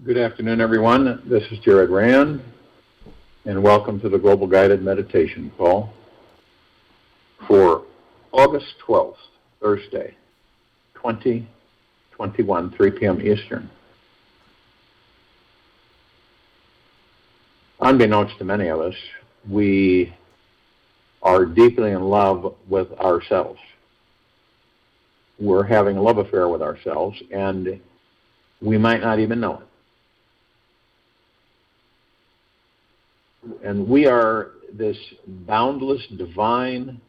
Good afternoon, everyone. This is Jared Rand, and welcome to the Global Guided Meditation Call for August 12th, Thursday, 2021, 3 p.m. Eastern. Unbeknownst to many of us, we are deeply in love with ourselves. We're having a love affair with ourselves, and we might not even know it. And we are this boundless, divine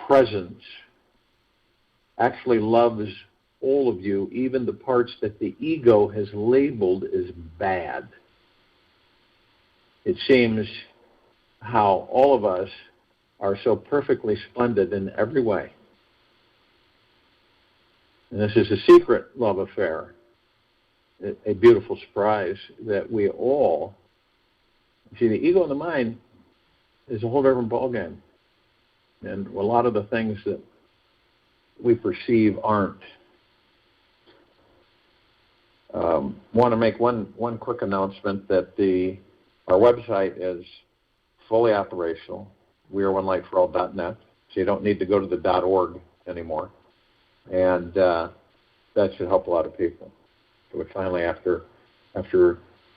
presence, actually loves all of you, even the parts that the ego has labeled as bad. It seems how all of us are so perfectly splendid in every way. And this is a secret love affair, a beautiful surprise that we all, see, the ego and the mind is a whole different ballgame. And a lot of the things that we perceive aren't. Want to make one quick announcement that our website is fully operational. weareonelightforall.net, so you don't need to go to the .org anymore. And that should help a lot of people. So we finally, after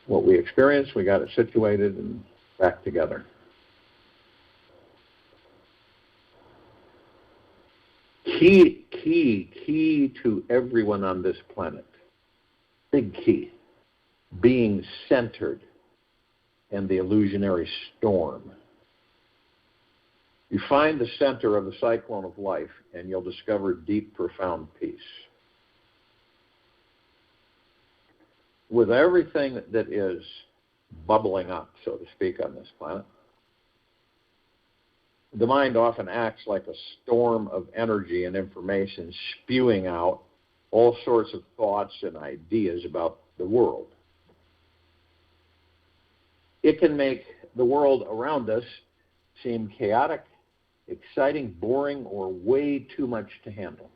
what we experienced, we got it situated and back together. Key to everyone on this planet, big key, being centered in the illusionary storm. You find the center of the cyclone of life, and you'll discover deep, profound peace. With everything that is bubbling up, so to speak, on this planet, the mind often acts like a storm of energy and information, spewing out all sorts of thoughts and ideas about the world. It can make the world around us seem chaotic, exciting, boring, or way too much to handle.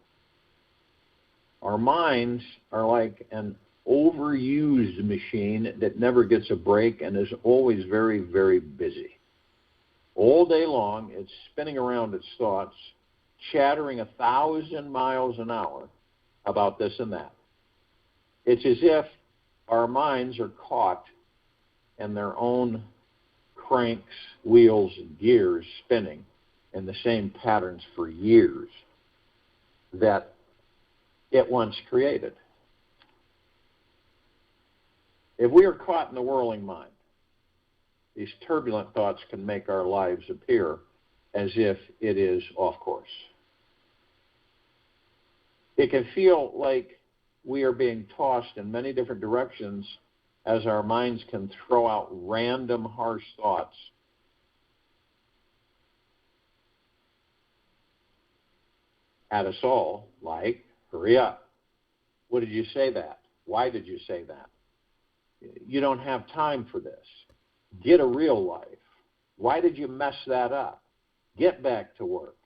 Our minds are like an overused machine that never gets a break and is always very, very busy. All day long, it's spinning around its thoughts, chattering 1,000 miles an hour about this and that. It's as if our minds are caught in their own cranks, wheels, and gears spinning in the same patterns for years that it once created. If we are caught in the whirling mind, these turbulent thoughts can make our lives appear as if it is off course. It can feel like we are being tossed in many different directions as our minds can throw out random, harsh thoughts at us all, like, hurry up. What did you say that? Why did you say that? You don't have time for this. Get a real life. Why did you mess that up? Get back to work.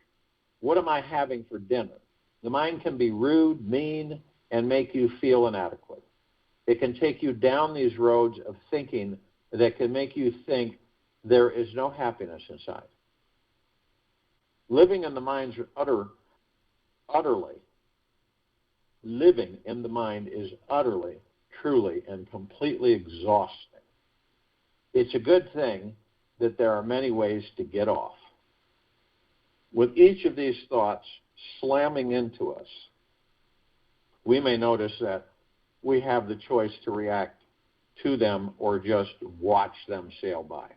What am I having for dinner? The mind can be rude, mean, and make you feel inadequate. It can take you down these roads of thinking that can make you think there is no happiness inside. Living in the mind is utterly, truly, and completely exhausting. It's a good thing that there are many ways to get off. With each of these thoughts slamming into us, we may notice that we have the choice to react to them or just watch them sail by.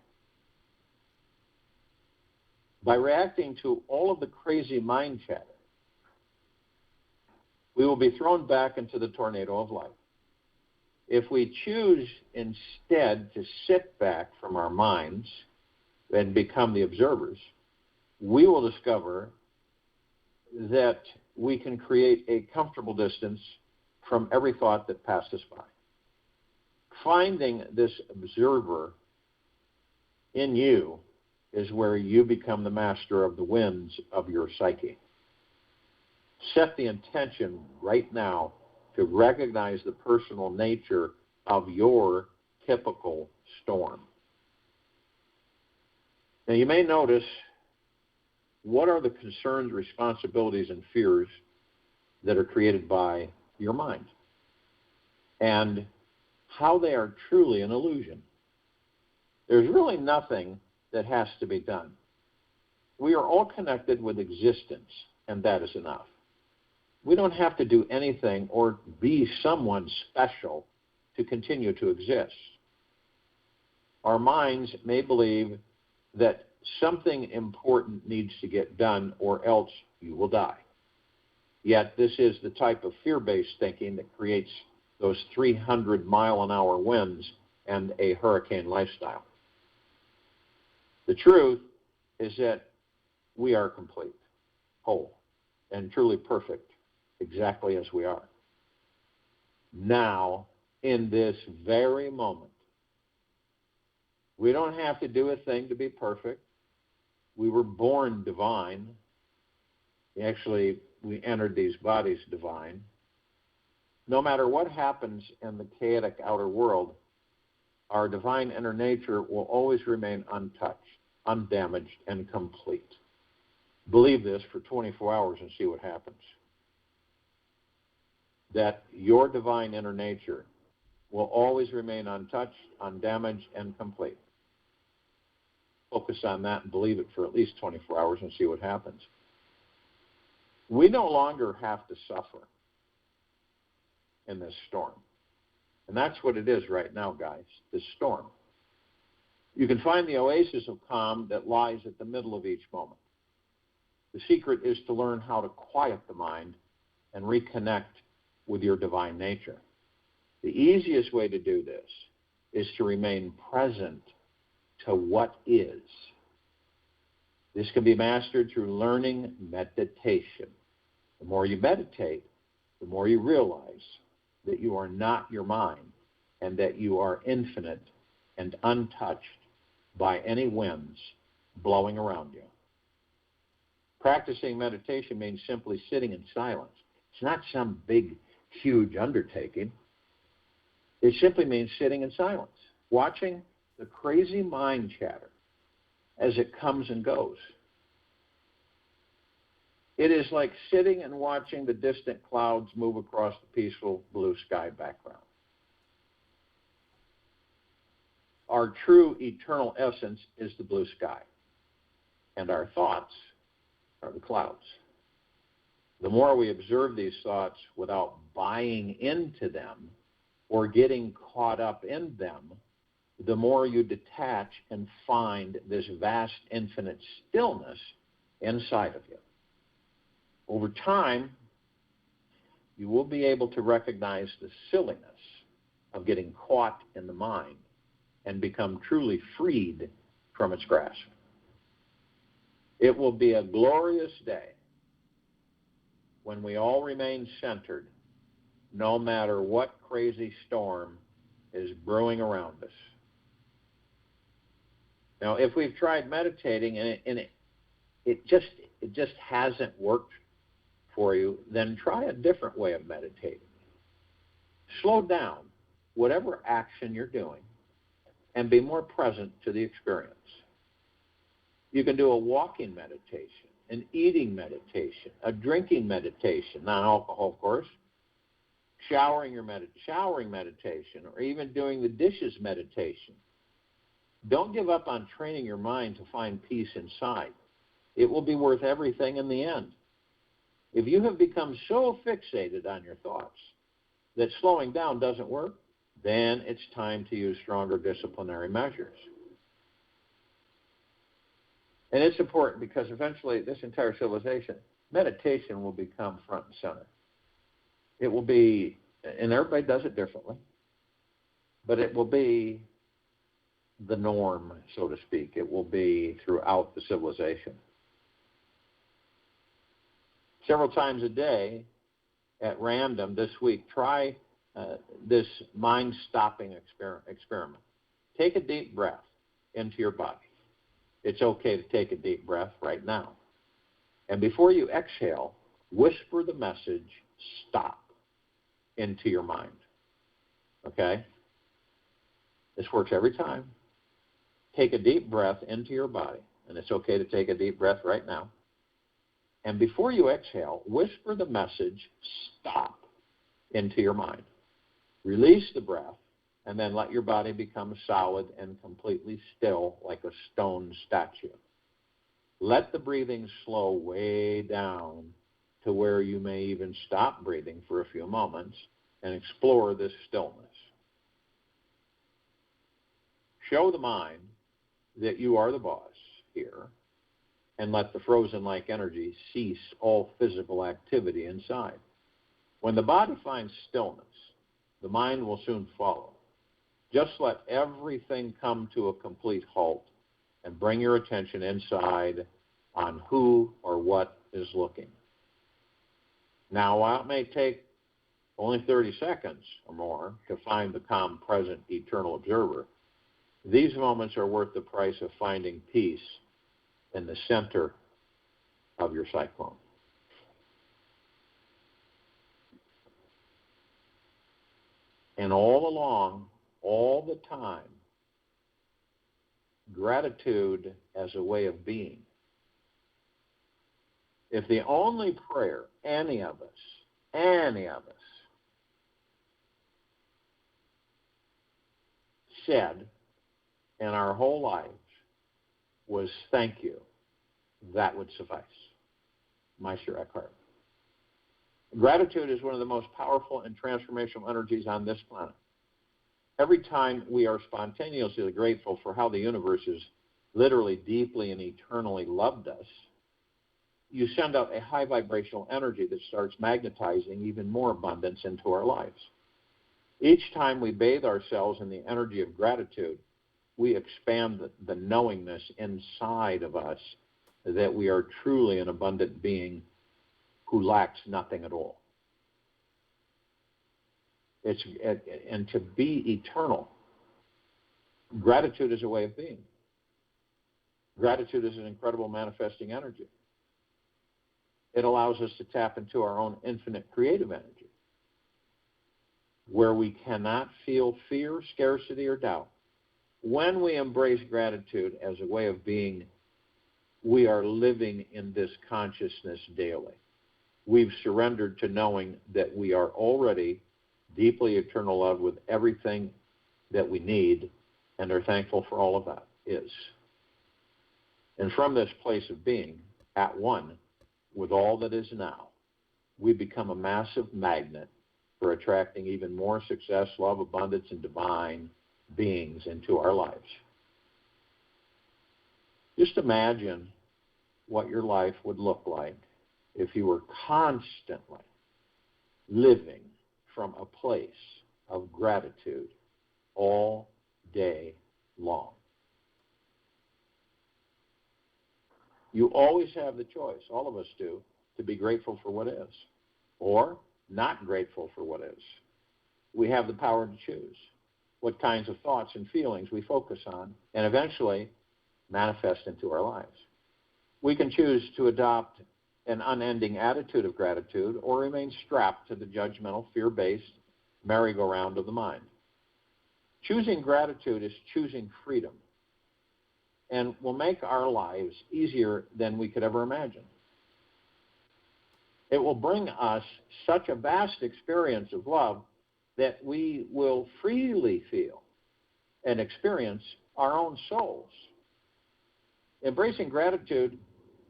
By reacting to all of the crazy mind chatter, we will be thrown back into the tornado of life. If we choose instead to sit back from our minds and become the observers, we will discover that we can create a comfortable distance from every thought that passes by. Finding this observer in you is where you become the master of the winds of your psyche. Set the intention right now to recognize the personal nature of your typical storm. Now, you may notice what are the concerns, responsibilities, and fears that are created by your mind, and how they are truly an illusion. There's really nothing that has to be done. We are all connected with existence, and that is enough. We don't have to do anything or be someone special to continue to exist. Our minds may believe that something important needs to get done or else you will die. Yet this is the type of fear-based thinking that creates those 300-mile-an-hour winds and a hurricane lifestyle. The truth is that we are complete, whole, and truly perfect, exactly as we are. Now, in this very moment, we don't have to do a thing to be perfect. We were born divine. Actually, we entered these bodies divine. No matter what happens in the chaotic outer world, our divine inner nature will always remain untouched, undamaged, and complete. Believe this for 24 hours and see what happens. That your divine inner nature will always remain untouched, undamaged, and complete. Focus on that and believe it for at least 24 hours and see what happens. We no longer have to suffer in this storm. And that's what it is right now, guys, this storm. You can find the oasis of calm that lies at the middle of each moment. The secret is to learn how to quiet the mind and reconnect with your divine nature. The easiest way to do this is to remain present to what is. This can be mastered through learning meditation. The more you meditate, the more you realize that you are not your mind and that you are infinite and untouched by any winds blowing around you. Practicing meditation means simply sitting in silence. It's not some big, huge undertaking. It simply means sitting in silence, watching the crazy mind chatter as it comes and goes. It is like sitting and watching the distant clouds move across the peaceful blue sky background. Our true eternal essence is the blue sky, and our thoughts are the clouds. The more we observe these thoughts without buying into them or getting caught up in them, the more you detach and find this vast infinite stillness inside of you. Over time, you will be able to recognize the silliness of getting caught in the mind and become truly freed from its grasp. It will be a glorious day when we all remain centered, no matter what crazy storm is brewing around us. Now, if we've tried meditating and it just hasn't worked for you, then try a different way of meditating. Slow down whatever action you're doing and be more present to the experience. You can do a walking meditation, an eating meditation, a drinking meditation, non-alcohol, of course, showering meditation, or even doing the dishes meditation. Don't give up on training your mind to find peace inside. It will be worth everything in the end. If you have become so fixated on your thoughts that slowing down doesn't work, then it's time to use stronger disciplinary measures. And it's important because eventually this entire civilization, meditation will become front and center. It will be, and everybody does it differently, but it will be the norm, so to speak. It will be throughout the civilization. Several times a day, at random this week, try this mind-stopping experiment. Take a deep breath into your body. It's okay to take a deep breath right now. And before you exhale, whisper the message, stop, into your mind. Okay? This works every time. Take a deep breath into your body, and it's okay to take a deep breath right now. And before you exhale, whisper the message, stop, into your mind. Release the breath, and then let your body become solid and completely still like a stone statue. Let the breathing slow way down to where you may even stop breathing for a few moments and explore this stillness. Show the mind that you are the boss here, and let the frozen-like energy cease all physical activity inside. When the body finds stillness, the mind will soon follow. Just let everything come to a complete halt and bring your attention inside on who or what is looking. Now, while it may take only 30 seconds or more to find the calm, present, eternal observer, these moments are worth the price of finding peace in the center of your cyclone. And all along, all the time, gratitude as a way of being. If the only prayer any of us said in our whole lives was thank you, that would suffice. Meister Eckhart. Gratitude is one of the most powerful and transformational energies on this planet. Every time we are spontaneously grateful for how the universe has literally, deeply, and eternally loved us, you send out a high vibrational energy that starts magnetizing even more abundance into our lives. Each time we bathe ourselves in the energy of gratitude, we expand the knowingness inside of us that we are truly an abundant being who lacks nothing at all. And to be eternal, gratitude is a way of being. Gratitude is an incredible manifesting energy. It allows us to tap into our own infinite creative energy, where we cannot feel fear, scarcity, or doubt. When we embrace gratitude as a way of being, we are living in this consciousness daily. We've surrendered to knowing that we are already deeply eternal love with everything that we need and are thankful for all of that is. And from this place of being at one with all that is now, we become a massive magnet for attracting even more success, love, abundance, and divine beings into our lives. Just imagine what your life would look like if you were constantly living from a place of gratitude all day long. You always have the choice, all of us do, to be grateful for what is, or not grateful for what is. We have the power to choose what kinds of thoughts and feelings we focus on and eventually manifest into our lives. We can choose to adopt an unending attitude of gratitude or remain strapped to the judgmental, fear-based merry-go-round of the mind. Choosing gratitude is choosing freedom and will make our lives easier than we could ever imagine. It will bring us such a vast experience of love that we will freely feel and experience our own souls. Embracing gratitude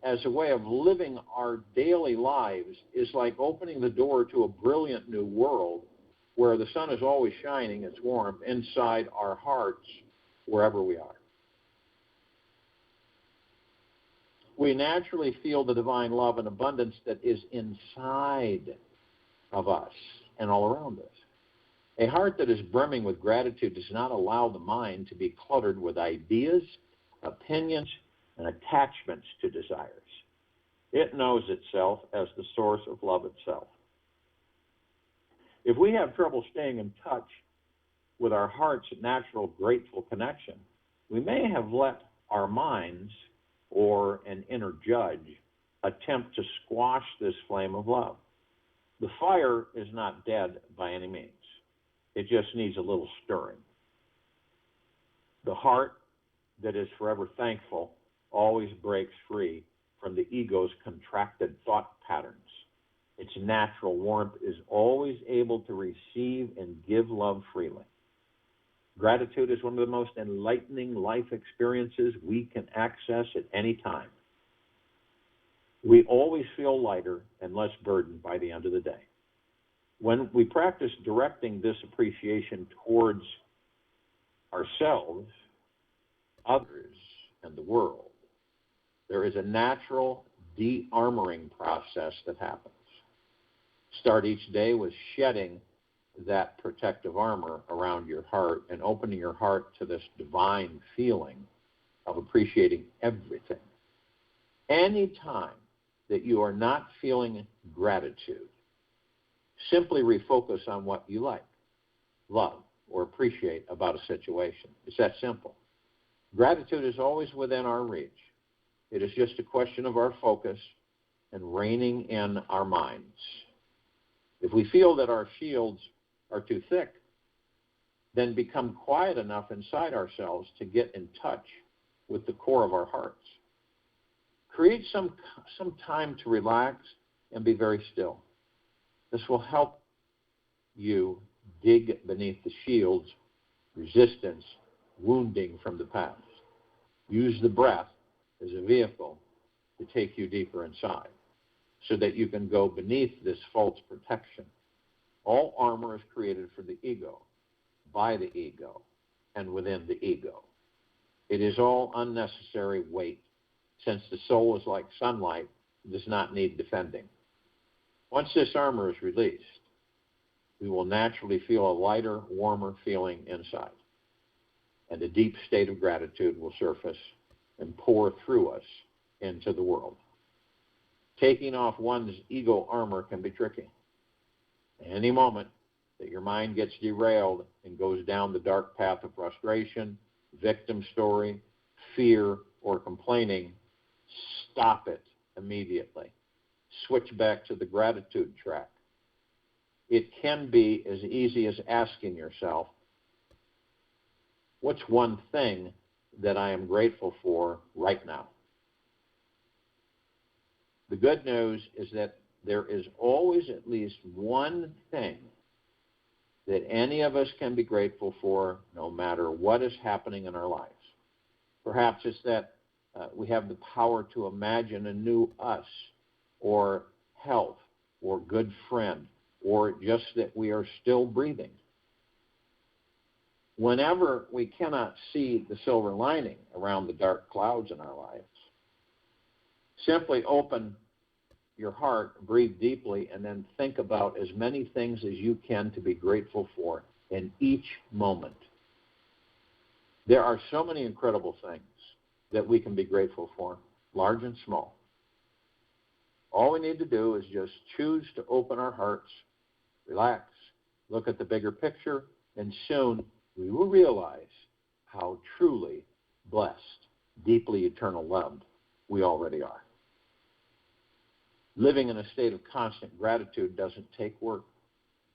as a way of living our daily lives is like opening the door to a brilliant new world where the sun is always shining its warmth inside our hearts wherever we are. We naturally feel the divine love and abundance that is inside of us and all around us. A heart that is brimming with gratitude does not allow the mind to be cluttered with ideas, opinions, and attachments to desires. It knows itself as the source of love itself. If we have trouble staying in touch with our heart's natural grateful connection, we may have let our minds or an inner judge attempt to squash this flame of love. The fire is not dead by any means. It just needs a little stirring. The heart that is forever thankful always breaks free from the ego's contracted thought patterns. Its natural warmth is always able to receive and give love freely. Gratitude is one of the most enlightening life experiences we can access at any time. We always feel lighter and less burdened by the end of the day. When we practice directing this appreciation towards ourselves, others, and the world, there is a natural de-armoring process that happens. Start each day with shedding that protective armor around your heart and opening your heart to this divine feeling of appreciating everything. Any time that you are not feeling gratitude, simply refocus on what you like, love, or appreciate about a situation. It's that simple. Gratitude is always within our reach. It is just a question of our focus and reining in our minds. If we feel that our shields are too thick, then become quiet enough inside ourselves to get in touch with the core of our hearts. Create some time to relax and be very still. This will help you dig beneath the shields, resistance, wounding from the past. Use the breath as a vehicle to take you deeper inside so that you can go beneath this false protection. All armor is created for the ego, by the ego, and within the ego. It is all unnecessary weight, since the soul is like sunlight, it does not need defending. Once this armor is released, we will naturally feel a lighter, warmer feeling inside, and a deep state of gratitude will surface and pour through us into the world. Taking off one's ego armor can be tricky. Any moment that your mind gets derailed and goes down the dark path of frustration, victim story, fear, or complaining, stop it immediately. Switch back to the gratitude track. It can be as easy as asking yourself, what's one thing that I am grateful for right now? The good news is that there is always at least one thing that any of us can be grateful for, no matter what is happening in our lives. Perhaps it's that we have the power to imagine a new us, or health, or good friend, or just that we are still breathing. Whenever we cannot see the silver lining around the dark clouds in our lives, simply open your heart, breathe deeply, and then think about as many things as you can to be grateful for in each moment. There are so many incredible things that we can be grateful for, large and small. All we need to do is just choose to open our hearts, relax, look at the bigger picture, and soon we will realize how truly blessed, deeply eternal loved we already are. Living in a state of constant gratitude doesn't take work.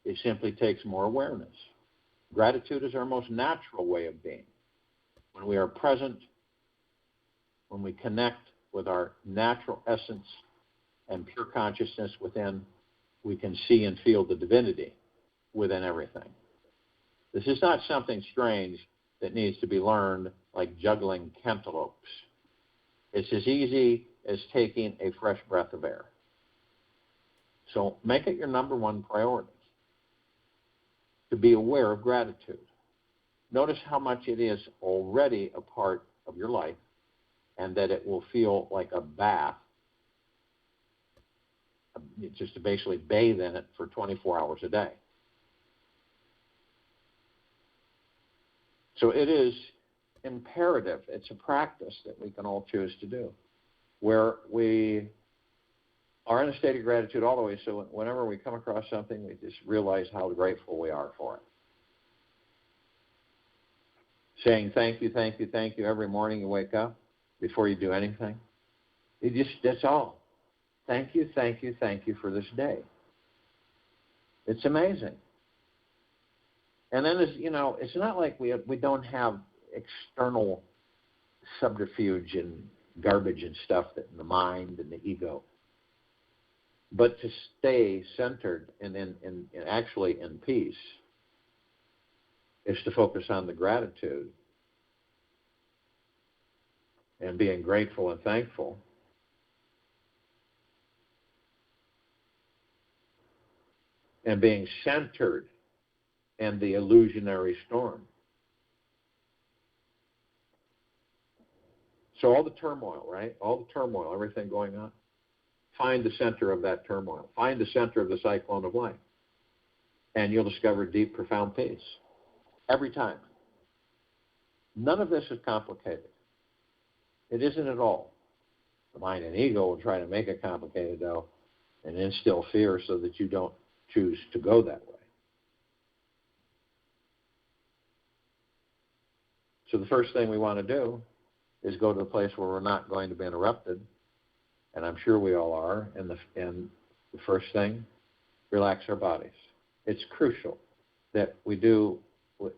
It simply takes more awareness. Gratitude is our most natural way of being. When we are present, when we connect with our natural essence and pure consciousness within, we can see and feel the divinity within everything. This is not something strange that needs to be learned like juggling cantaloupes. It's as easy as taking a fresh breath of air. So make it your number one priority to be aware of gratitude. Notice how much it is already a part of your life, and that it will feel like a bath, just to basically bathe in it for 24 hours a day. So it is imperative. It's a practice that we can all choose to do, where we are in a state of gratitude all the way, so whenever we come across something, we just realize how grateful we are for it. Saying thank you, thank you, thank you every morning you wake up before you do anything. That's all. Thank you, thank you, thank you for this day. It's amazing. And then, it's not like we don't have external subterfuge and garbage and stuff that in the mind and the ego. But to stay centered and actually in peace is to focus on the gratitude and being grateful and thankful. And being centered in the illusionary storm. So all the turmoil, right? All the turmoil, everything going on. Find the center of that turmoil. Find the center of the cyclone of life. And you'll discover deep, profound peace. Every time. None of this is complicated. It isn't at all. The mind and ego will try to make it complicated, though, and instill fear so that you don't choose to go that way. So the first thing we want to do is go to a place where we're not going to be interrupted, and I'm sure we all are. And the first thing, relax our bodies. It's crucial that we do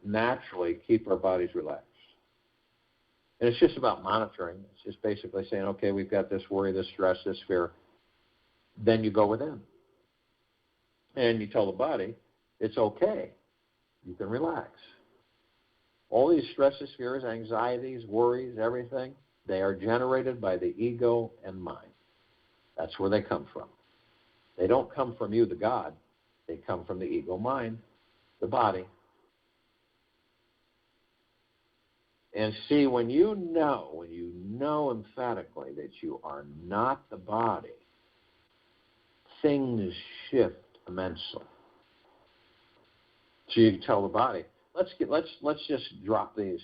naturally keep our bodies relaxed. And it's just about monitoring. It's just basically saying, okay, we've got this worry, this stress, this fear. Then you go within. And you tell the body, it's okay. You can relax. All these stresses, fears, anxieties, worries, everything, they are generated by the ego and mind. That's where they come from. They don't come from you, the God. They come from the ego mind, the body. And see, when you know emphatically that you are not the body, things shift immensely. So you can tell the body, let's just drop these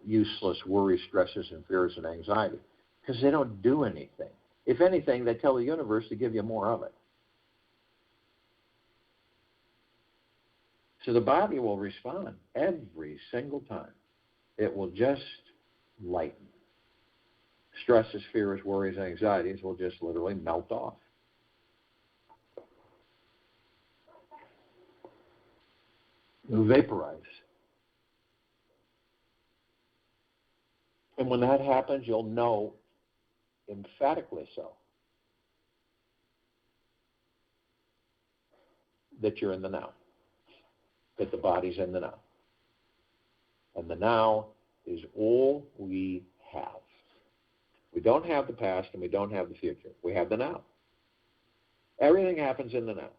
useless worries, stresses, and fears and anxiety, because they don't do anything. If anything, they tell the universe to give you more of it. So the body will respond every single time. It will just lighten. Stresses, fears, worries, anxieties will just literally melt off. It'll vaporize. And when that happens, you'll know emphatically so that you're in the now, that the body's in the now. And the now is all we have. We don't have the past and we don't have the future. We have the now. Everything happens in the now.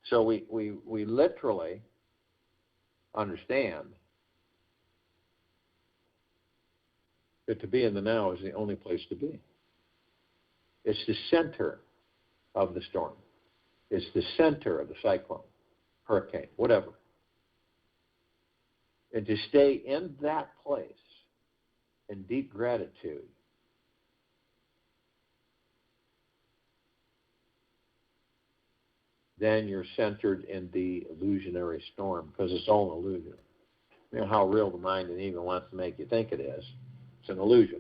So we literally understand that to be in the now is the only place to be. It's the center of the storm. It's the center of the cyclone, hurricane, whatever. And to stay in that place in deep gratitude then you're centered in the illusionary storm, because it's all an illusion. You know how real the mind and ego wants to make you think it is. It's an illusion.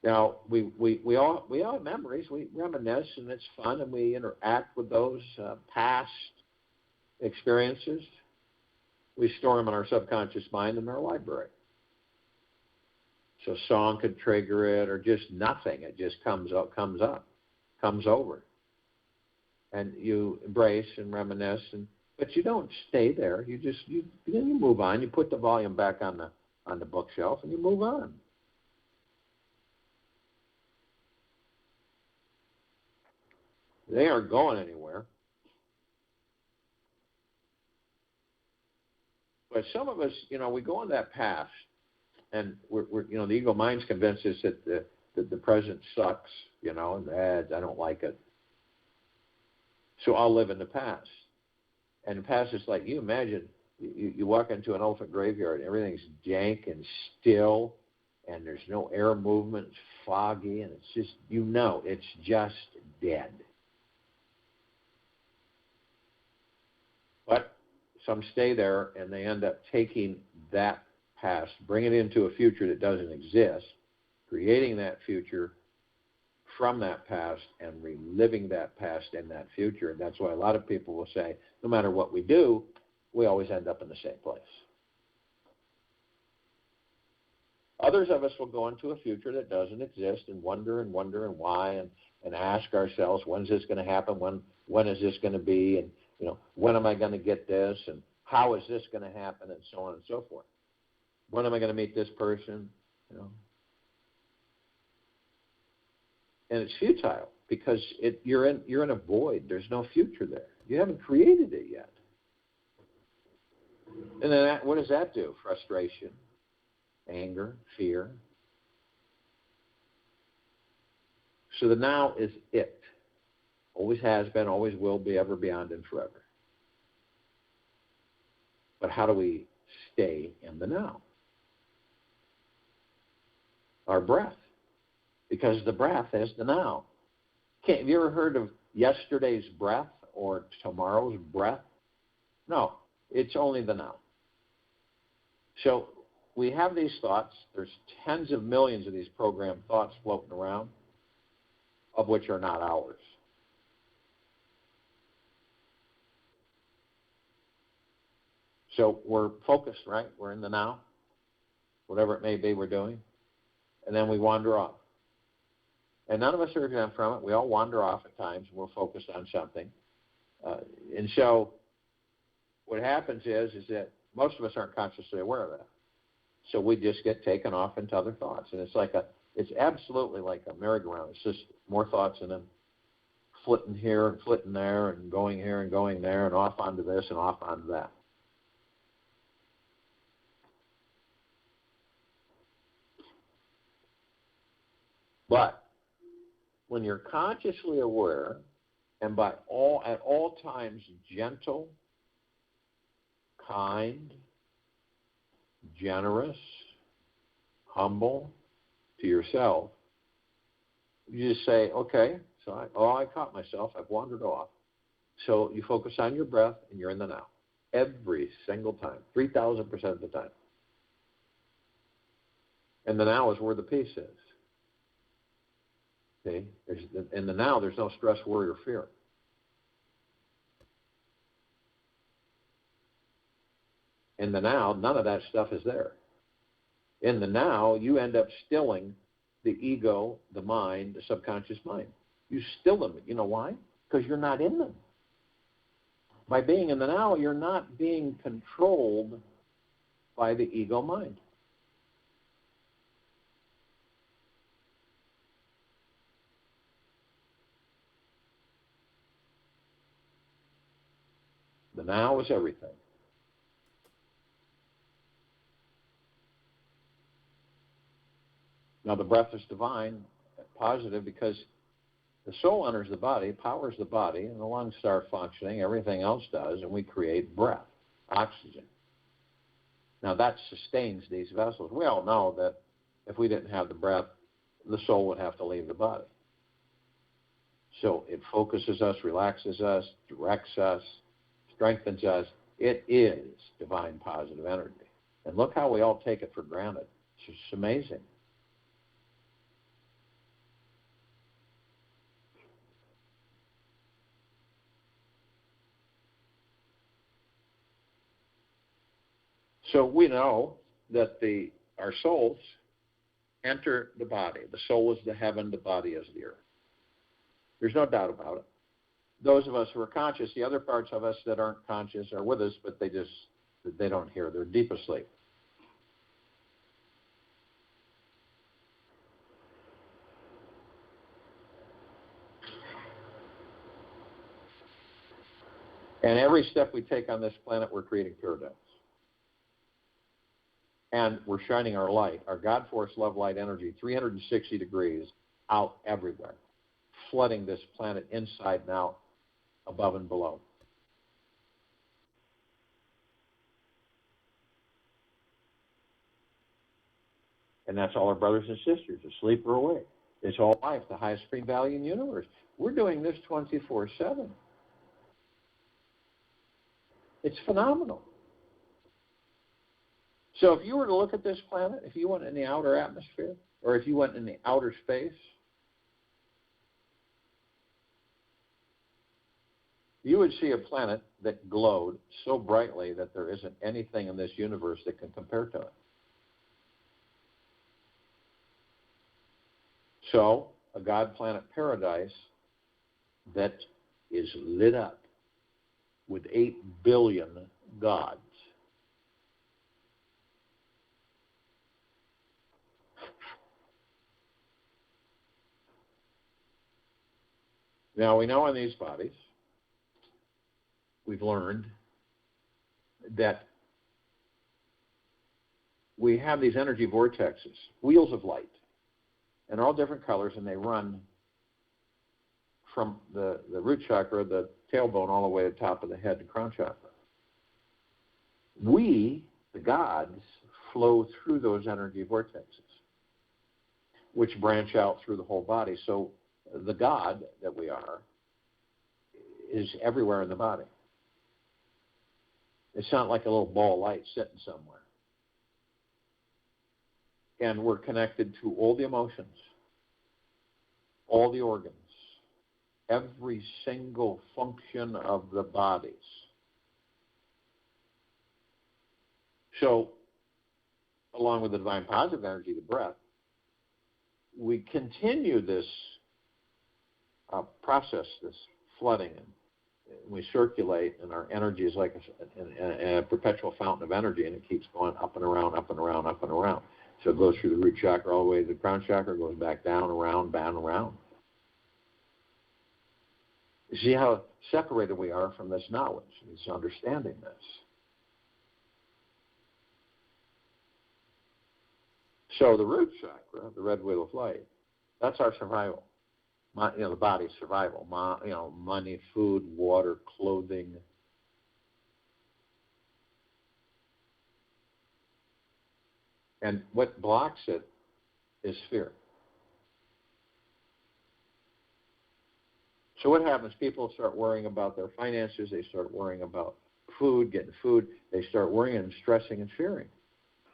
Now, we all have memories. We reminisce, and it's fun, and we interact with those past experiences. We store them in our subconscious mind in our library. So a song could trigger it, or just nothing. It just comes over. And you embrace and reminisce, but you don't stay there. You move on. You put the volume back on the bookshelf, and you move on. They aren't going anywhere. But some of us, we go on that path, and we're the ego mind's convinced us that the present sucks, and I don't like it. So I'll live in the past. And the past is like, you imagine, you walk into an elephant graveyard, and everything's jank and still, and there's no air movement, it's foggy, and it's just, it's just dead. But some stay there, and they end up taking that past, bring it into a future that doesn't exist, creating that future from that past and reliving that past in that future. And that's why a lot of people will say, no matter what we do, we always end up in the same place. Others of us will go into a future that doesn't exist and wonder and why and ask ourselves, when's this going to happen? When is this going to be? And, when am I going to get this? And how is this going to happen? And so on and so forth. When am I going to meet this person? And it's futile because you're in a void. There's no future there. You haven't created it yet. And then what does that do? Frustration, anger, fear. So the now is it. Always has been, always will be, ever, beyond, and forever. But how do we stay in the now? Our breath. Because the breath is the now. Have you ever heard of yesterday's breath or tomorrow's breath? No, it's only the now. So we have these thoughts. There's tens of millions of these programmed thoughts floating around, of which are not ours. So we're focused, right? We're in the now, whatever it may be we're doing, and then we wander off. And none of us are exempt from it. We all wander off at times. We're focused on something. And so what happens is that most of us aren't consciously aware of that. So we just get taken off into other thoughts. And it's absolutely like a merry-go-round. It's just more thoughts and then flitting here and flitting there and going here and going there and off onto this and off onto that. But when you're consciously aware and at all times gentle, kind, generous, humble to yourself, you just say, okay, so I caught myself, I've wandered off. So you focus on your breath and you're in the now. Every single time, 3,000% of the time. And the now is where the peace is. Okay? In the now, there's no stress, worry, or fear. In the now, none of that stuff is there. In the now, you end up stilling the ego, the mind, the subconscious mind. You still them. You know why? Because you're not in them. By being in the now, you're not being controlled by the ego mind. The now is everything. Now, the breath is divine, positive, because the soul enters the body, powers the body, and the lungs start functioning, everything else does, and we create breath, oxygen. Now, that sustains these vessels. We all know that if we didn't have the breath, the soul would have to leave the body. So it focuses us, relaxes us, directs us, strengthens us. It is divine positive energy. And look how we all take it for granted. It's just amazing. So we know that our souls enter the body. The soul is the heaven, the body is the earth. There's no doubt about it. Those of us who are conscious, the other parts of us that aren't conscious are with us, but they don't hear. They're deep asleep. And every step we take on this planet, we're creating paradigms. And we're shining our light, our God force, love, light, energy, 360 degrees out everywhere, flooding this planet inside and out, above and below. And that's all our brothers and sisters, asleep or awake. It's all life, the highest supreme value in the universe. We're doing this 24/7. It's phenomenal. So if you were to look at this planet, if you went in the outer atmosphere, or if you went in the outer space, you would see a planet that glowed so brightly that there isn't anything in this universe that can compare to it. So, a God planet paradise that is lit up with 8 billion gods. Now, we know in these bodies, we've learned that we have these energy vortexes, wheels of light, and they're all different colors, and they run from the root chakra, the tailbone, all the way to the top of the head, the crown chakra. We, the gods, flow through those energy vortexes, which branch out through the whole body. So the God that we are is everywhere in the body. It's not like a little ball of light sitting somewhere. And we're connected to all the emotions, all the organs, every single function of the bodies. So, along with the divine positive energy, the breath, we continue this process, this flooding, and we circulate, and our energy is like a perpetual fountain of energy, and it keeps going up and around, up and around, up and around. So it goes through the root chakra all the way to the crown chakra, goes back down, around, down, around. You see how separated we are from this knowledge, this understanding this. So the root chakra, the red wheel of light, that's our survival. The body's survival. Money, food, water, clothing. And what blocks it is fear. So what happens? People start worrying about their finances. They start worrying about food, getting food. They start worrying and stressing and fearing.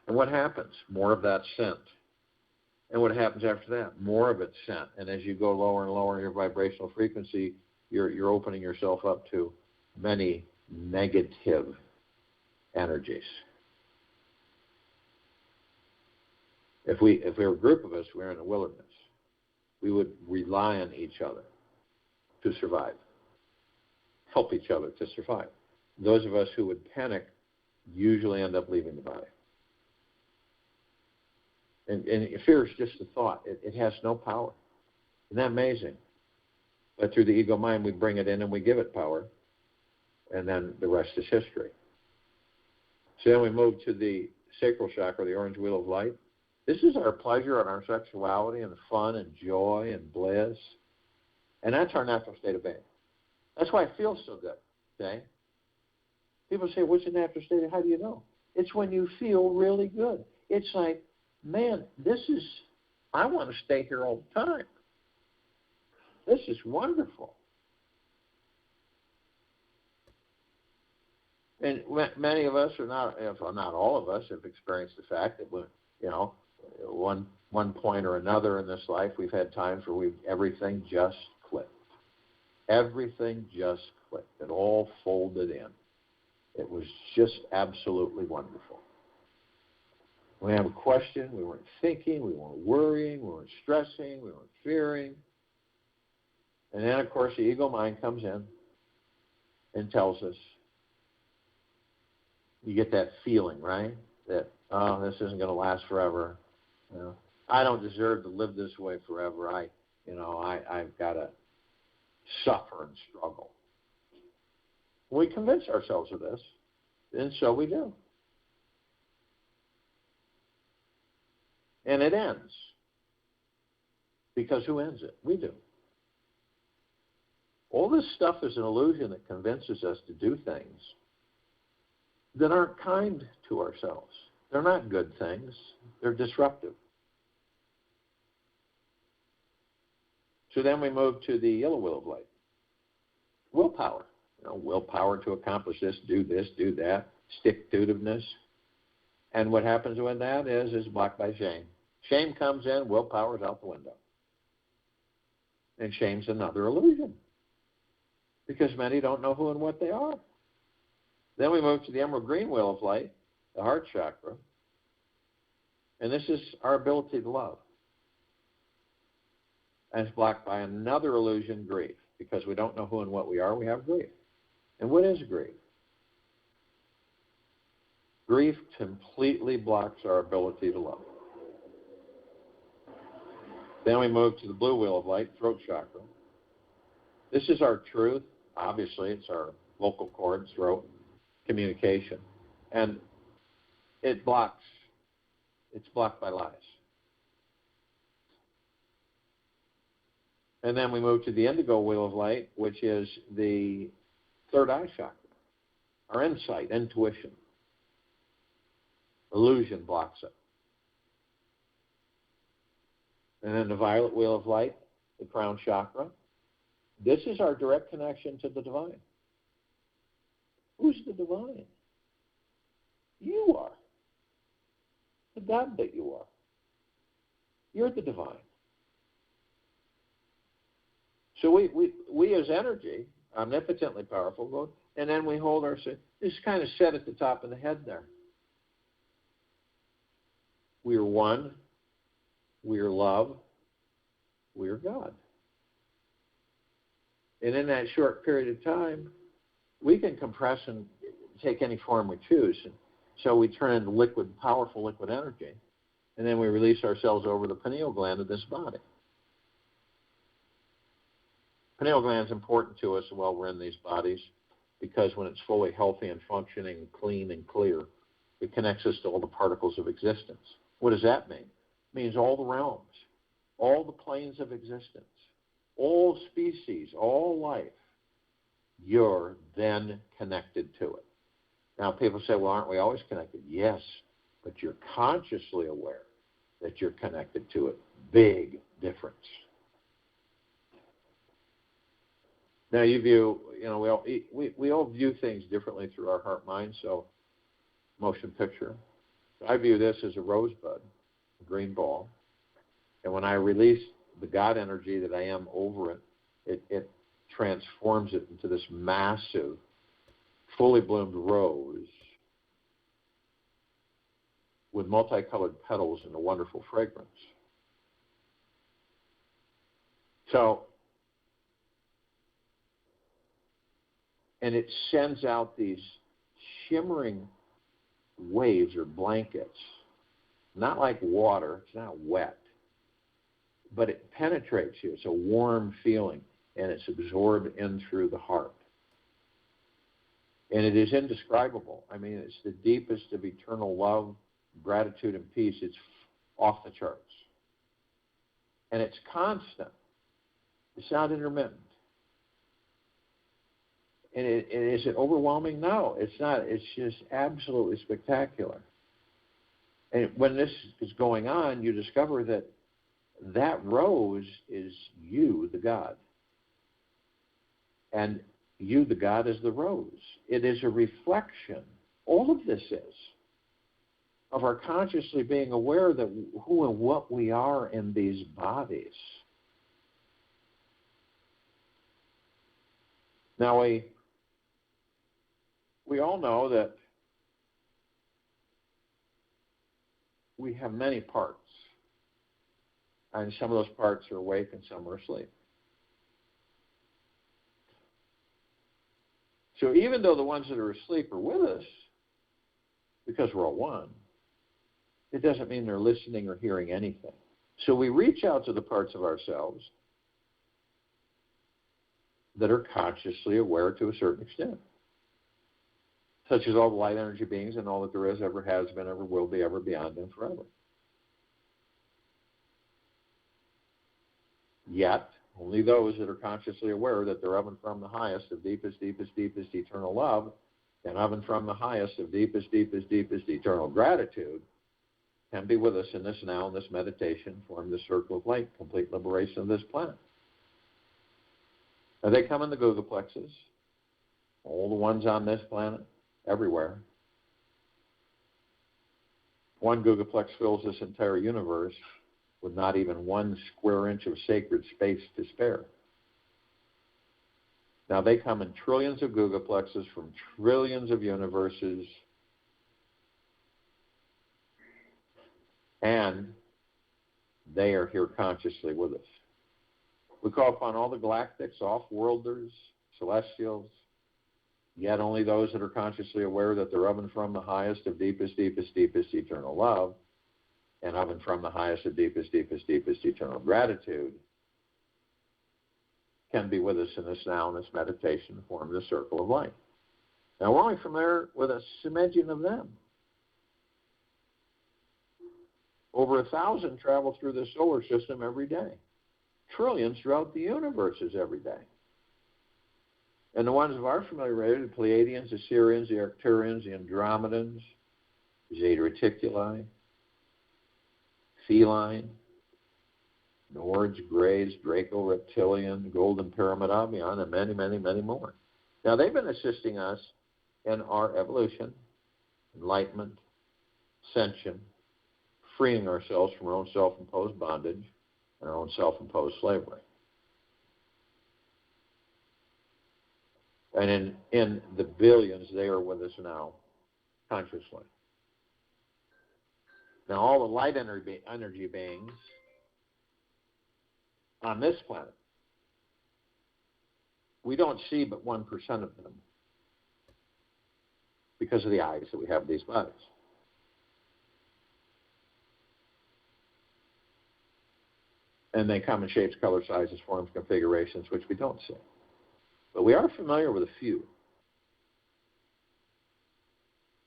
And what happens? More of that's sent. And what happens after that? More of it's sent. And as you go lower and lower in your vibrational frequency, you're opening yourself up to many negative energies. If we were a group of us, we were in the wilderness, we would rely on each other to survive, help each other to survive. Those of us who would panic usually end up leaving the body. And fear is just a thought. It has no power. Isn't that amazing? But through the ego mind, we bring it in and we give it power, and then the rest is history. So then we move to the sacral chakra, the orange wheel of light. This is our pleasure and our sexuality and fun and joy and bliss. And that's our natural state of being. That's why it feels so good, okay? People say, what's your natural state? How do you know? It's when you feel really good. It's like, man, I want to stay here all the time. This is wonderful. And many of us, or not, if not all of us, have experienced the fact that, one point or another in this life, we've had times where everything just clicked. Everything just clicked. It all folded in. It was just absolutely wonderful. We have a question, we weren't thinking, we weren't worrying, we weren't stressing, we weren't fearing. And then, of course, the ego mind comes in and tells us, you get that feeling, right? That, this isn't going to last forever. I don't deserve to live this way forever. I've got to suffer and struggle. We convince ourselves of this, and so we do. And it ends. Because who ends it? We do. All this stuff is an illusion that convinces us to do things that aren't kind to ourselves. They're not good things. They're disruptive. So then we move to the yellow wheel of light. Willpower. Willpower to accomplish this, do that, stick-to-itiveness. And what happens when that is blocked by shame. Shame comes in, willpower's out the window. And shame's another illusion, because many don't know who and what they are. Then we move to the emerald green wheel of light, the heart chakra. And this is our ability to love. And it's blocked by another illusion, grief. Because we don't know who and what we are, we have grief. And what is grief? Grief completely blocks our ability to love. Then we move to the blue wheel of light, throat chakra. This is our truth. Obviously, it's our vocal cord, throat, communication. And it's blocked by lies. And then we move to the indigo wheel of light, which is the third eye chakra, our insight, intuition. Illusion blocks it. And then the violet wheel of light, the crown chakra. This is our direct connection to the divine. Who's the divine? You are. The God that you are. You're the divine. So we as energy, omnipotently powerful, and then we hold ourselves. This is kind of set at the top of the head there. We are one. We are love. We are God. And in that short period of time, we can compress and take any form we choose. And so we turn into liquid, powerful liquid energy, and then we release ourselves over the pineal gland of this body. Pineal gland is important to us while we're in these bodies, because when it's fully healthy and functioning, clean and clear, it connects us to all the particles of existence. What does that mean? It means all the realms, all the planes of existence, all species, all life. You're then connected to it. Now, people say, well, aren't we always connected? Yes, but you're consciously aware that you're connected to it. Big difference. Now, we all view things differently through our heart mind, so motion picture. I view this as a rosebud, a green ball, and when I release the God energy that I am over it, it transforms it into this massive, fully bloomed rose with multicolored petals and a wonderful fragrance. So, and it sends out these shimmering waves or blankets, not like water, it's not wet, but it penetrates you. It's a warm feeling, and it's absorbed in through the heart. And it is indescribable. I mean, it's the deepest of eternal love, gratitude, and peace. It's off the charts. And it's constant. It's not intermittent. And is it overwhelming? No, it's not. It's just absolutely spectacular. And when this is going on, you discover that rose is you, the God. And you, the God, is the rose. It is a reflection. All of this is of our consciously being aware that who and what we are in these bodies. Now, we all know that we have many parts, and some of those parts are awake and some are asleep. So even though the ones that are asleep are with us, because we're all one, it doesn't mean they're listening or hearing anything. So we reach out to the parts of ourselves that are consciously aware to a certain extent, such as all the light energy beings and all that there is, ever has been, ever will be, ever beyond, and forever. Yet, only those that are consciously aware that they're of and from the highest of deepest, deepest, deepest eternal love, and of and from the highest of deepest, deepest, deepest eternal gratitude, can be with us in this now, in this meditation, form this circle of light, complete liberation of this planet. Now, they come in the Google plexus, all the ones on this planet, everywhere. One gigaplex fills this entire universe with not even 1 square inch of sacred space to spare. Now, they come in trillions of gigaplexes from trillions of universes, and they are here consciously with us. We call upon all the galactics, off-worlders, celestials, yet only those that are consciously aware that they're of and from the highest of deepest, deepest, deepest eternal love, and of and from the highest of deepest, deepest, deepest eternal gratitude, can be with us in this now, in this meditation, form the circle of light. Now, we're only familiar with a smidgen of them. Over 1,000 travel through the solar system every day. Trillions throughout the universes every day. And the ones of our familiarity, the Pleiadians, the Sirians, the Arcturians, the Andromedans, Zeta Reticuli, Feline, Nords, Greys, Draco Reptilian, Golden Pyramid Avian, and many, many, many more. Now, they've been assisting us in our evolution, enlightenment, ascension, freeing ourselves from our own self-imposed bondage and our own self-imposed slavery. And in the billions, they are with us now, consciously. Now, all the light energy beings on this planet, we don't see but 1% of them because of the eyes that we have in these bodies. And they come in shapes, color, sizes, forms, configurations, which we don't see. But we are familiar with a few.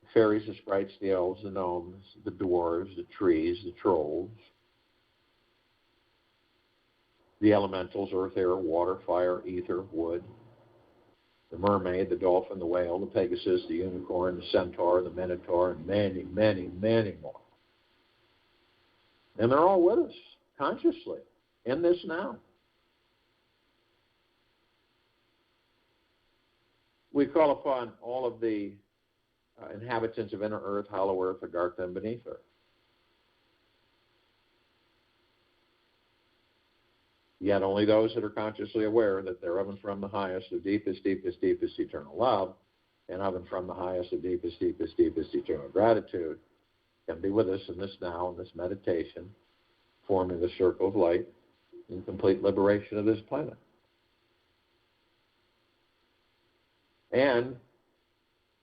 The fairies, the sprites, the elves, the gnomes, the dwarves, the trees, the trolls, the elementals, earth, air, water, fire, ether, wood, the mermaid, the dolphin, the whale, the pegasus, the unicorn, the centaur, the minotaur, and many, many, many more. And they're all with us, consciously, in this now. We call upon all of the inhabitants of inner earth, hollow earth, agartha, and beneath earth. Yet only those that are consciously aware that they're of and from the highest of deepest, deepest, deepest eternal love, and of and from the highest of deepest, deepest, deepest eternal gratitude, can be with us in this now, in this meditation, forming the circle of light in complete liberation of this planet. And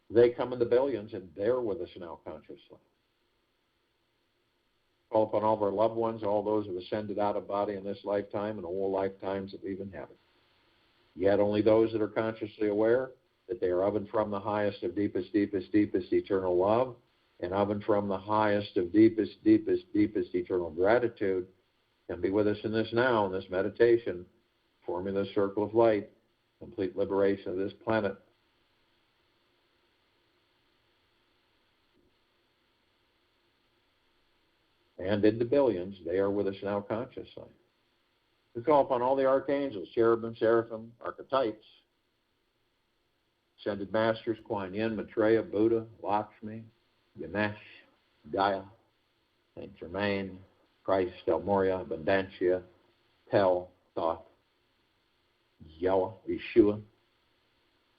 they come in the billions, and they're with us now consciously. Call upon all of our loved ones, all those who have ascended out of body in this lifetime and all lifetimes that we've inhabited. Yet only those that are consciously aware that they are of and from the highest of deepest, deepest, deepest eternal love, and of and from the highest of deepest, deepest, deepest eternal gratitude, can be with us in this now, in this meditation, forming the circle of light, complete liberation of this planet. And in the billions, they are with us now consciously. We call upon all the archangels, cherubim, seraphim, archetypes, ascended masters, Kuan Yin, Maitreya, Buddha, Lakshmi, Ganesh, Gaia, Saint Germain, Christ, El Morya, Abundantia, Tel, Thoth, Yahweh, Yeshua,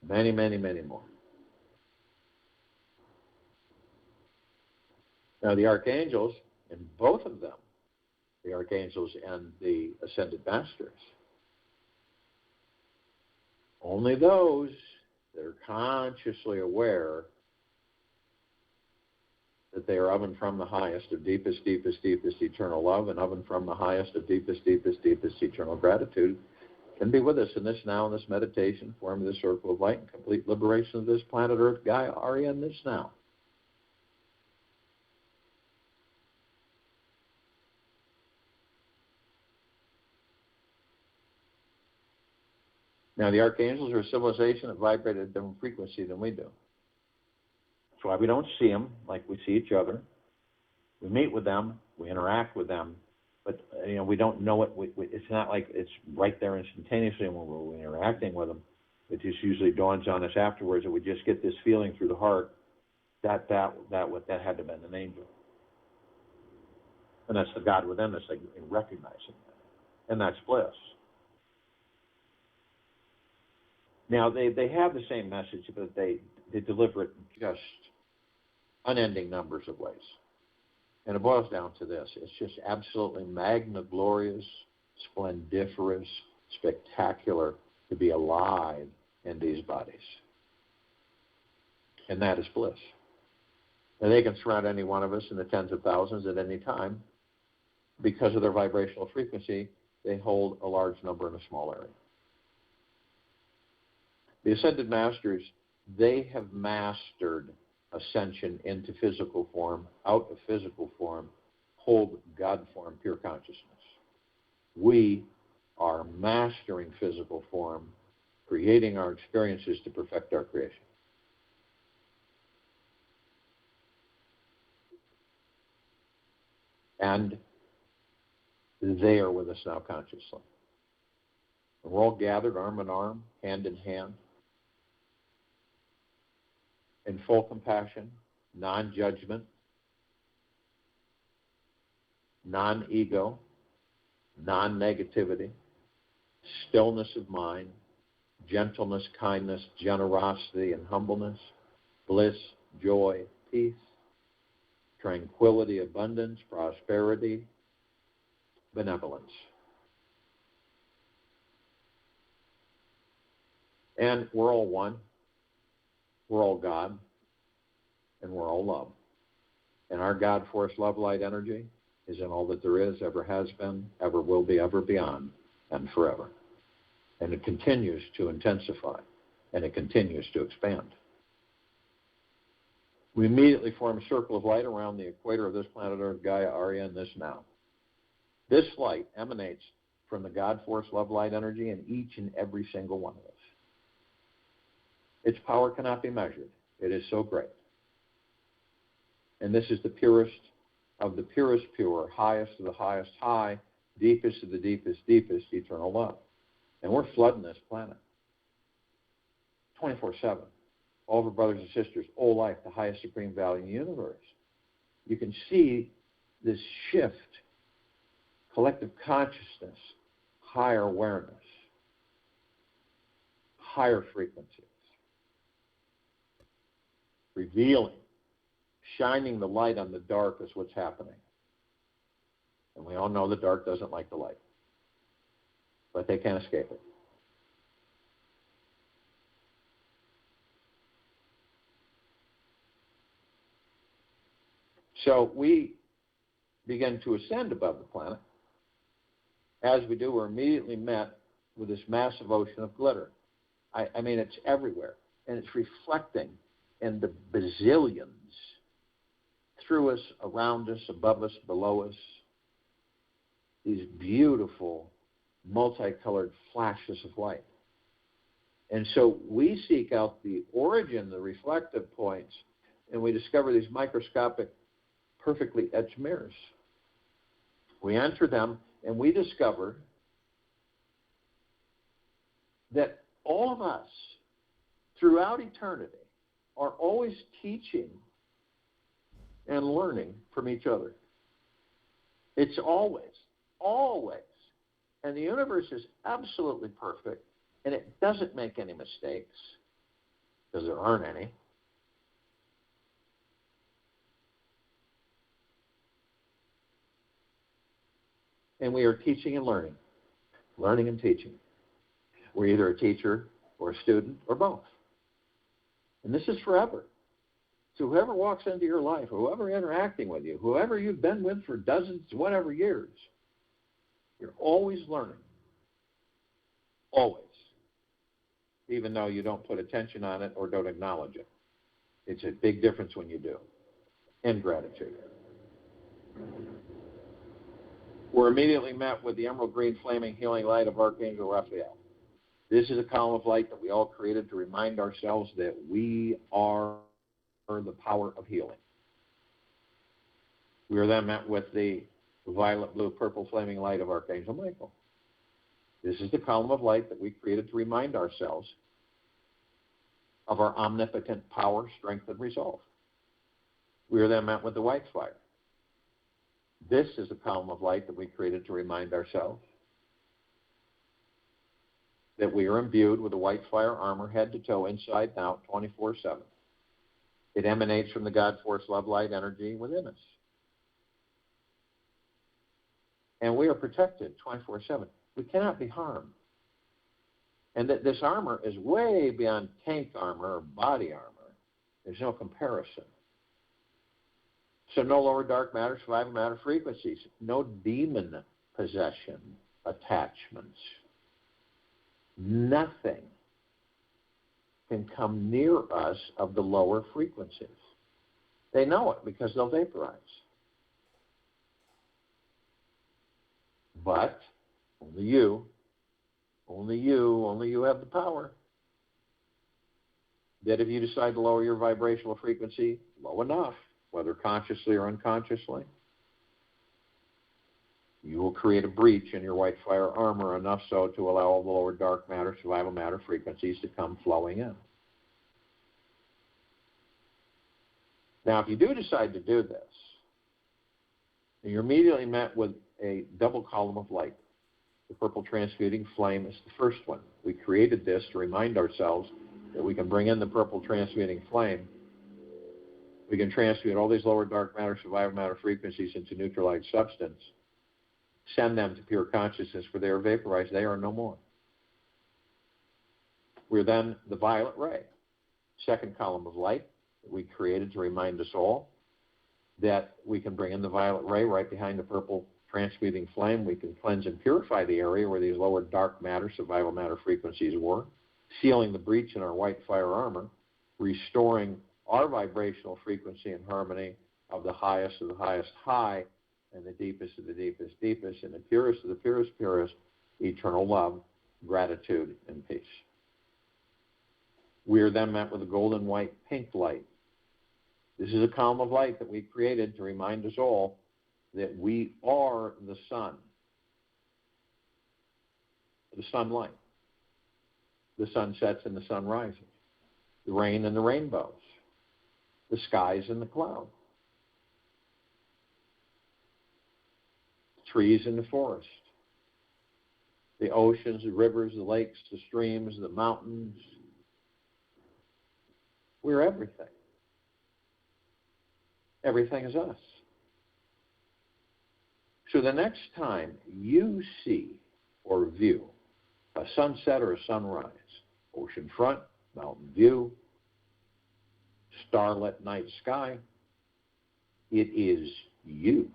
many, many, many more. Now the archangels, and both of them, the archangels and the ascended masters, only those that are consciously aware that they are of and from the highest of deepest, deepest, deepest eternal love, and of and from the highest of deepest, deepest, deepest eternal gratitude, can be with us in this now, in this meditation, forming the circle of light and complete liberation of this planet Earth, Gaia, are in this now. Now, the archangels are a civilization that vibrate at a different frequency than we do. That's why we don't see them like we see each other. We meet with them, we interact with them, but we don't know it. It's not like it's right there instantaneously when we're interacting with them. It just usually dawns on us afterwards, and we just get this feeling through the heart that had to have been an angel. And that's the God within us, recognizing that. And that's bliss. Now, they have the same message, but they deliver it in just unending numbers of ways. And it boils down to this. It's just absolutely magna glorious, splendiferous, spectacular to be alive in these bodies. And that is bliss. And they can surround any one of us in the tens of thousands at any time. Because of their vibrational frequency, they hold a large number in a small area. The Ascended Masters, they have mastered ascension into physical form, out of physical form, hold God form, pure consciousness. We are mastering physical form, creating our experiences to perfect our creation. And they are with us now consciously. And we're all gathered arm in arm, hand in hand, in full compassion, non-judgment, non-ego, non-negativity, stillness of mind, gentleness, kindness, generosity, and humbleness, bliss, joy, peace, tranquility, abundance, prosperity, benevolence. And we're all one. We're all God. And we're all love. And our God force, love, light, energy is in all that there is, ever has been, ever will be, ever beyond, and forever. And it continues to intensify. And it continues to expand. We immediately form a circle of light around the equator of this planet Earth, Gaia, Arya, and this now. This light emanates from the God force, love, light, energy in each and every single one of us. Its power cannot be measured. It is so great. And this is the purest of the purest pure, highest of the highest high, deepest of the deepest deepest eternal love. And we're flooding this planet 24/7. All of our brothers and sisters, all life, the highest supreme value in the universe. You can see this shift, collective consciousness, higher awareness, higher frequencies, revealing, shining the light on the dark is what's happening. And we all know the dark doesn't like the light, but they can't escape it. So we begin to ascend above the planet. As we do, we're immediately met with this massive ocean of glitter. I mean, it's everywhere, and it's reflecting in the bazillions through us, around us, above us, below us, these beautiful, multicolored flashes of light. And so we seek out the origin, the reflective points, and we discover these microscopic, perfectly etched mirrors. We enter them, and we discover that all of us, throughout eternity, are always teaching and learning from each other. It's always. And the universe is absolutely perfect, and it doesn't make any mistakes, because there aren't any. And we are teaching and learning and teaching. We're either a teacher or a student or both. And this is forever. So whoever walks into your life, whoever interacting with you, whoever you've been with for dozens, whatever years, you're always learning. Always. Even though you don't put attention on it or don't acknowledge it. It's a big difference when you do. And gratitude. We're immediately met with the emerald green flaming healing light of Archangel Raphael. This is a column of light that we all created to remind ourselves that we are the power of healing. We are then met with the violet, blue, purple flaming light of Archangel Michael. This is the column of light that we created to remind ourselves of our omnipotent power, strength, and resolve. We are then met with the white fire. This is a column of light that we created to remind ourselves that we are imbued with a white fire armor, head to toe, inside and out, 24/7. It emanates from the God force, love, light, energy within us. And we are protected 24/7. We cannot be harmed. And that this armor is way beyond tank armor or body armor. There's no comparison. So no lower dark matter, survival matter frequencies. No demon possession attachments. Nothing can come near us of the lower frequencies. They know it because they'll vaporize. But only you have the power. That if you decide to lower your vibrational frequency low enough, whether consciously or unconsciously, you will create a breach in your white fire armor, enough so to allow all the lower dark matter, survival matter frequencies to come flowing in. Now, if you do decide to do this, you're immediately met with a double column of light. The purple transmuting flame is the first one. We created this to remind ourselves that we can bring in the purple transmuting flame. We can transmute all these lower dark matter, survival matter frequencies into neutralized substance, send them to pure consciousness where they are vaporized. They are no more. We're then the violet ray, second column of light that we created to remind us all that we can bring in the violet ray right behind the purple transmuting flame. We can cleanse and purify the area where these lower dark matter, survival matter frequencies were, sealing the breach in our white fire armor, restoring our vibrational frequency and harmony of the highest high and the deepest of the deepest and the purest of the purest, eternal love, gratitude, and peace. We are then met with a golden white pink light. This is a column of light that we created to remind us all that we are the sun, the sunlight. The sun sets and the sun rises, the rain and the rainbows, the skies and the clouds, the trees and the forest, the oceans, the rivers, the lakes, the streams, the mountains. We're everything. Everything is us. So the next time you see or view a sunset or a sunrise, ocean front, mountain view, starlit night sky, it is you.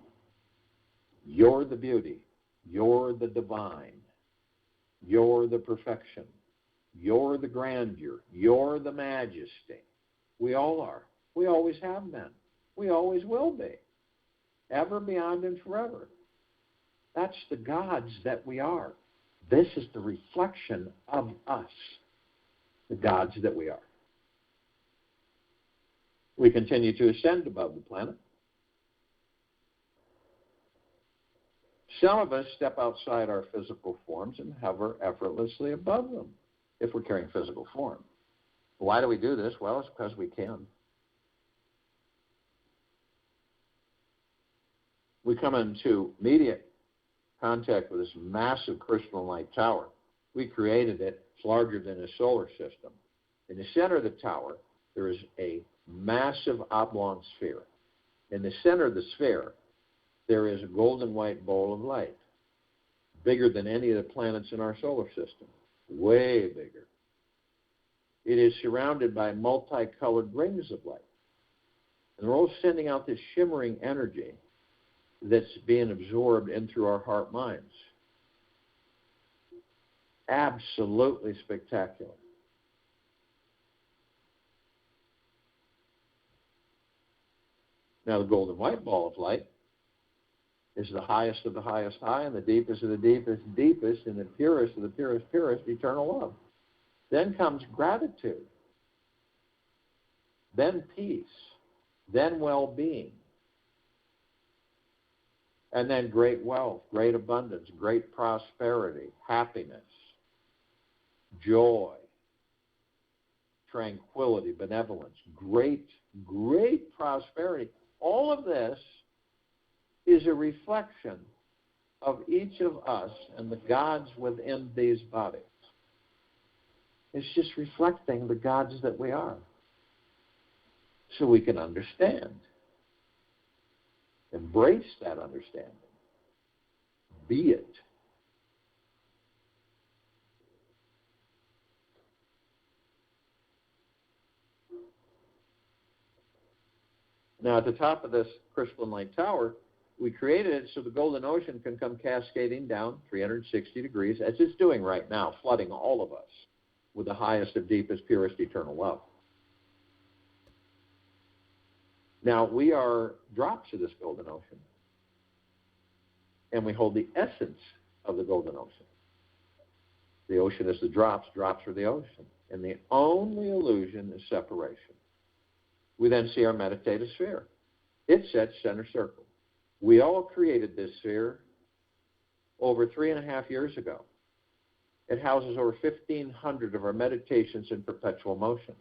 You're the beauty. You're the divine. You're the perfection. You're the grandeur. You're the majesty. We all are. We always have been. We always will be. Ever, beyond, and forever. That's the gods that we are. This is the reflection of us, the gods that we are. We continue to ascend above the planet. Some of us step outside our physical forms and hover effortlessly above them, if we're carrying physical form. Why do we do this? Well, it's because we can. We come into immediate contact with this massive crystalline light tower. We created it. It's larger than a solar system. In the center of the tower, there is a massive oblong sphere. In the center of the sphere, there is a golden white ball of light, bigger than any of the planets in our solar system, way bigger. It is surrounded by multicolored rings of light. And they're all sending out this shimmering energy that's being absorbed in through our heart minds. Absolutely spectacular. Now, the golden white ball of light is the highest of the highest high and the deepest of the deepest and the purest of the purest eternal love. Then comes gratitude, then peace, then well-being, and then great wealth, great abundance, great prosperity, happiness, joy, tranquility, benevolence, great prosperity. All of this is a reflection of each of us and the gods within these bodies. It's just reflecting the gods that we are. So we can understand. Embrace that understanding. Be it. Now, at the top of this crystalline light tower, we created it so the golden ocean can come cascading down 360 degrees, as it's doing right now, flooding all of us with the highest of deepest, purest, eternal love. Now, we are drops of this golden ocean, and we hold the essence of the golden ocean. The ocean is the drops, drops are the ocean, and the only illusion is separation. We then see our meditative sphere. It sets center circle. We all created this sphere over 3.5 years ago. It houses over 1,500 of our meditations in perpetual motion.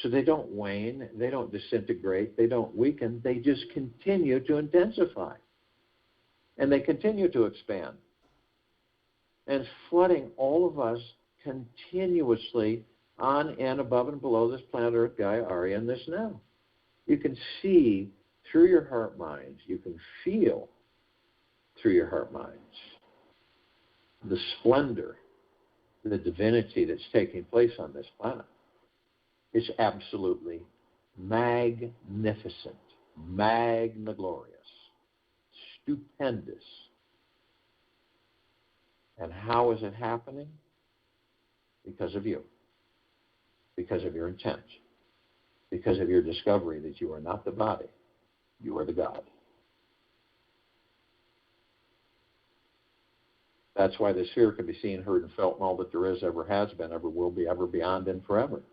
So they don't wane, they don't disintegrate, they don't weaken, they just continue to intensify. And they continue to expand. And it's flooding all of us continuously on and above and below this planet Earth, Gaia, Arya, and this now. You can see through your heart minds, you can feel through your heart minds the splendor, the divinity that's taking place on this planet. It's absolutely magnificent, magnaglorious, stupendous. And how is it happening? Because of you. Because of your intent. Because of your discovery that you are not the body, you are the God. That's why the sphere can be seen, heard, and felt in all that there is, ever has been, ever will be, ever beyond, and forever.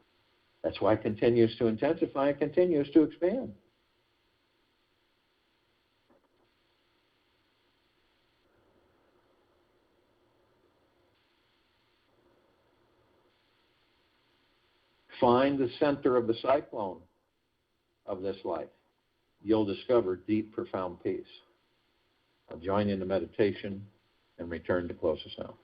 That's why it continues to intensify and continues to expand. Find the center of the cyclone of this life. You'll discover deep, profound peace. I'll join you in the meditation and return to close us out.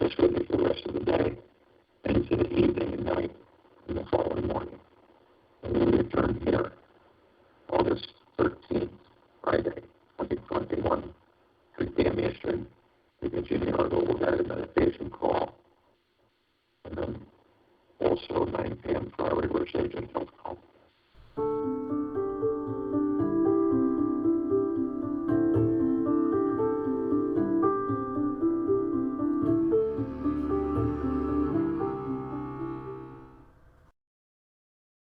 this with you for the rest of the day and into the evening and night and the following morning. And when we return here, August 13th, Friday, 2021, 3 p.m. Eastern, we continue our global guided meditation call. And then also 9 p.m. for our reverse agent health call.